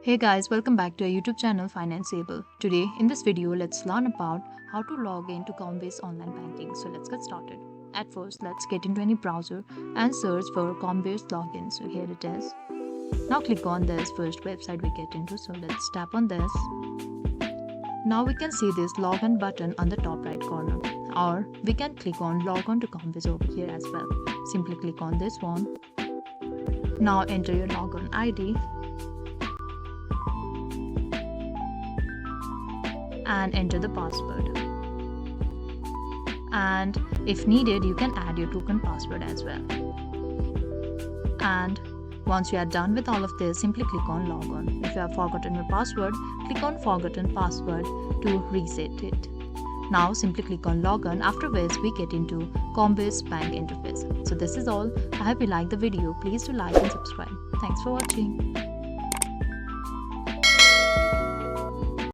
Hey guys, welcome back to our YouTube channel Financeable. Today in this video, let's learn about how to log in to Commbiz online banking. So let's get started. At first, let's get into any browser and search for Commbiz login. So here it is. Now click on this first website we get into. So let's tap on this. Now we can see this login button on the top right corner. Or we can click on log on to Commbiz over here as well. Simply click on this one. Now enter your login ID. And enter the password, and if needed you can add your token password as well. And once you are done with all of this, simply click on log on. If you have forgotten your password, click on forgotten password to reset it. Now simply click on log on, after which we get into Commbiz bank interface. So this is all. I hope you liked the video. Please do like and subscribe. Thanks for watching.